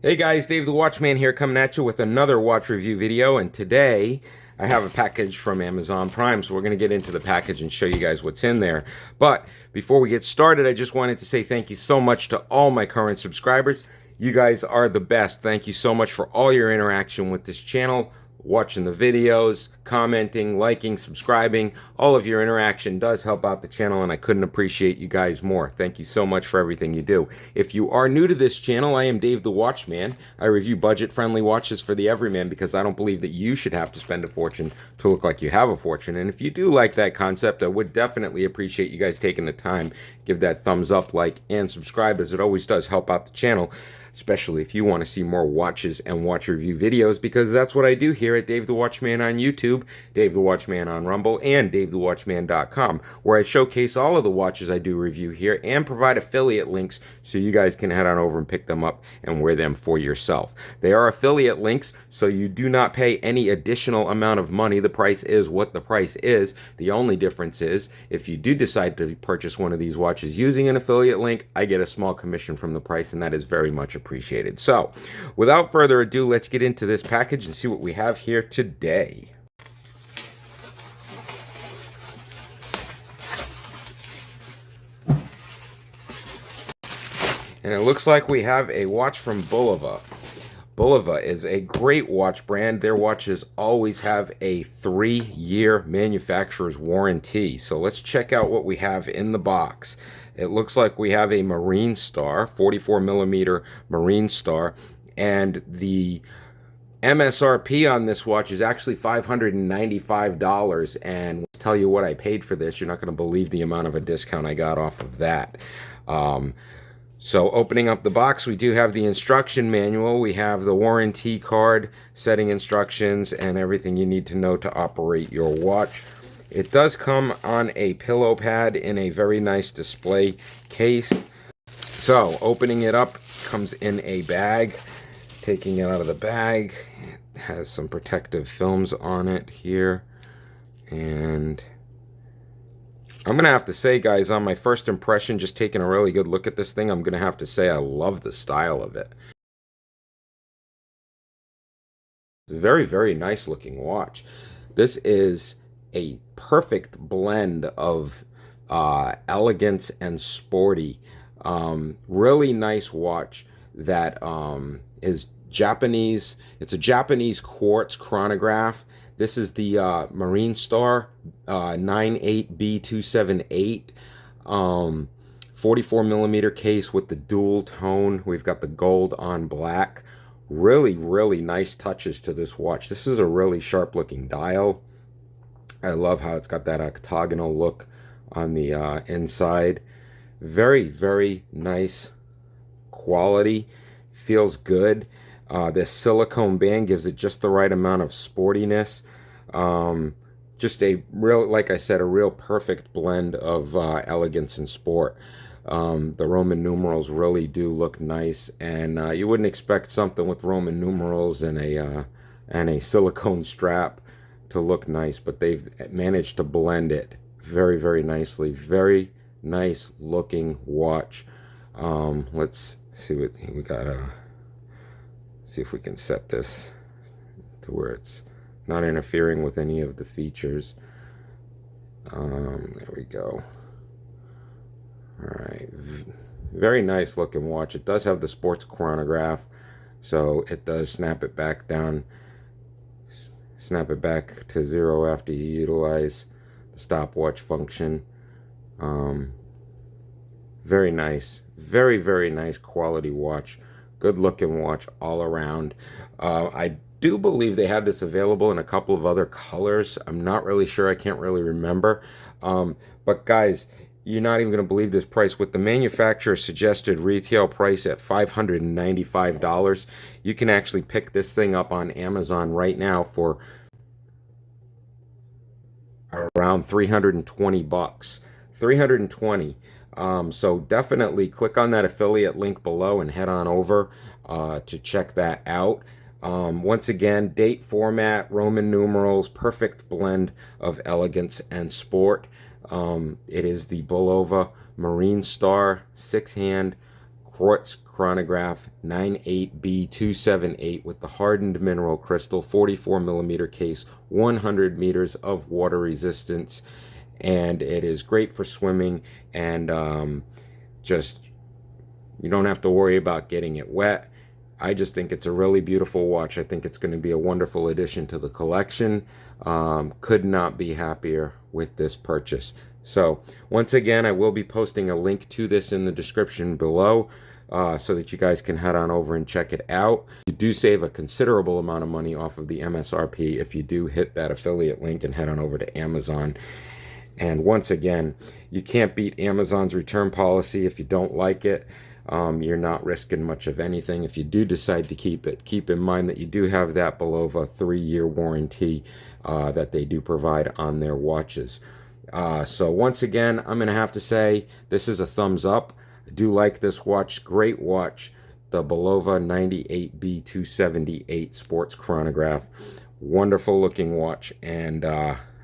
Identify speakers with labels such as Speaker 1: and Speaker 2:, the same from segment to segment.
Speaker 1: Hey guys, Dave the Watchman here coming at you with another watch review video, and today I have a package from Amazon Prime, so we're going to get into the package and show you guys what's in there. But before we get started, I just wanted to say thank you so much to all my current subscribers. You guys are the best. Thank you so much for all your interaction with this channel, watching the videos, commenting, liking, subscribing. All of your interaction does help out the channel, and I couldn't appreciate you guys more. Thank you so much for everything you do. If you are new to this channel, I am Dave the Watchman. I review budget-friendly watches for the everyman because I don't believe that you should have to spend a fortune to look like you have a fortune. And if you do like that concept, I would definitely appreciate you guys taking the time. Give that thumbs up, like, and subscribe, as it always does help out the channel, especially if you want to see more watches and watch review videos, because that's what I do here at Dave the Watchman on YouTube, Dave the Watchman on Rumble, and DaveTheWatchman.com, where I showcase all of the watches I do review here and provide affiliate links so you guys can head on over and pick them up and wear them for yourself. They are affiliate links, so you do not pay any additional amount of money. The price is what the price is. The only difference is if you do decide to purchase one of these watches using an affiliate link, I get a small commission from the price, and that is very much appreciated. So, without further ado, let's get into this package and see what we have here today. And it looks like we have a watch from BULOVA. BULOVA is a great watch brand. Their watches always have a 3-year manufacturer's warranty. So let's check out what we have in the box. It looks like we have a MarineStar, 44mm MarineStar, and the MSRP on this watch is actually $595, and I'll tell you what I paid for this. You're not going to believe the amount of a discount I got off of that. So opening up the box, we do have the instruction manual. We have the warranty card, setting instructions, and everything you need to know to operate your watch. It does come on a pillow pad in a very nice display case. So opening it up, comes in a bag. Taking it out of the bag, it has some protective films on it here. And I'm going to have to say, guys, on my first impression, just taking a really good look at this thing, I'm going to have to say I love the style of it. It's a very, very nice looking watch. This is a perfect blend of elegance and sporty. Really nice watch that is Japanese. It's a Japanese quartz chronograph. This is the MarineStar 98B278 44mm case with the dual tone. We've got the gold on black. Really, really nice touches to this watch. This is a really sharp looking dial. I love how it's got that octagonal look on the inside. Very, very nice quality. Feels good. This silicone band gives it just the right amount of sportiness. Just a real, like I said, a real perfect blend of elegance and sport. The Roman numerals really do look nice, and you wouldn't expect something with Roman numerals and a silicone strap to look nice, but they've managed to blend it very, very nicely. Very nice looking watch. Let's see what we got. See if we can set this to where it's not interfering with any of the features. There we go. Alright, very nice looking watch. It does have the sports chronograph, so it does snap it back down, snap it back to 0 after you utilize the stopwatch function. Very nice, very, very nice quality watch. Good looking watch all around. I do believe they had this available in a couple of other colors. I'm not really sure. I can't really remember. But guys, you're not even going to believe this price. With the manufacturer suggested retail price at $595, you can actually pick this thing up on Amazon right now for around 320 bucks. 320. So definitely click on that affiliate link below and head on over to check that out. Once again, date format, Roman numerals, perfect blend of elegance and sport. It is the BULOVA MarineStar 6-hand quartz chronograph 98B278 with the hardened mineral crystal, 44 millimeter case, 100 meters of water resistance, and it is great for swimming, and just you don't have to worry about getting it wet. I just think it's a really beautiful watch. I think it's going to be a wonderful addition to the collection. Could not be happier with this purchase. So once again, I will be posting a link to this in the description below, so that you guys can head on over and check it out. You do save a considerable amount of money off of the MSRP if you do hit that affiliate link and head on over to Amazon. And once again, you can't beat Amazon's return policy. If you don't like it, you're not risking much of anything. If you do decide to keep it, keep in mind that you do have that BULOVA 3-year warranty that they do provide on their watches. So once again, I'm going to have to say this is a thumbs up. I do like this watch. Great watch. The BULOVA 98B278 sports chronograph. Wonderful looking watch, and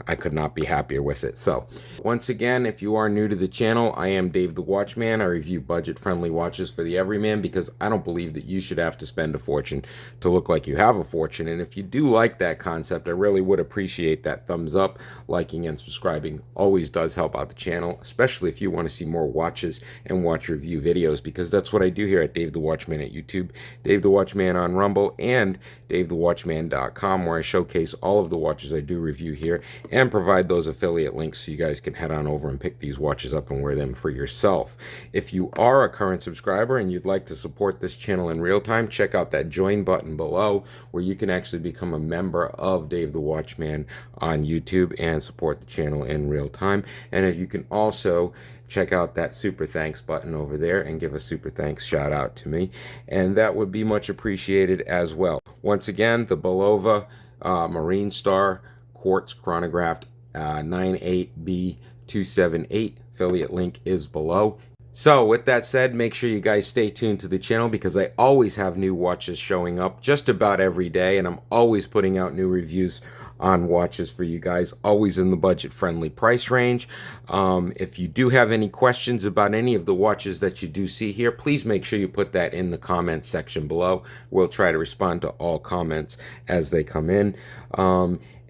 Speaker 1: I could not be happier with it. So once again, if you are new to the channel, I am Dave the Watchman. I review budget-friendly watches for the everyman because I don't believe that you should have to spend a fortune to look like you have a fortune. And if you do like that concept, I really would appreciate that thumbs up. Liking and subscribing always does help out the channel, especially if you want to see more watches and watch review videos, because that's what I do here at Dave the Watchman at YouTube, Dave the Watchman on Rumble, and DaveTheWatchman.com, where I showcase all of the watches I do review here and provide those affiliate links so you guys can head on over and pick these watches up and wear them for yourself. If you are a current subscriber and you'd like to support this channel in real time, check out that join button below where you can actually become a member of Dave the Watchman on YouTube and support the channel in real time. And if you can also check out that super thanks button over there and give a super thanks shout out to me, and that would be much appreciated as well. Once again, the BULOVA MarineStar quartz chronographed 98B278 affiliate link is below. So with that said, make sure you guys stay tuned to the channel because I always have new watches showing up just about every day, and I'm always putting out new reviews on watches for you guys, always in the budget-friendly price range. If you do have any questions about any of the watches that you do see here, please make sure you put that in the comments section below. We'll try to respond to all comments as they come in.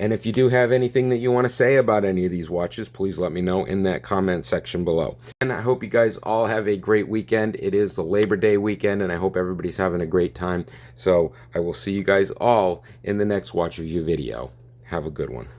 Speaker 1: And if you do have anything that you want to say about any of these watches, please let me know in that comment section below. And I hope you guys all have a great weekend. It is the Labor Day weekend, and I hope everybody's having a great time. So I will see you guys all in the next watch review video. Have a good one.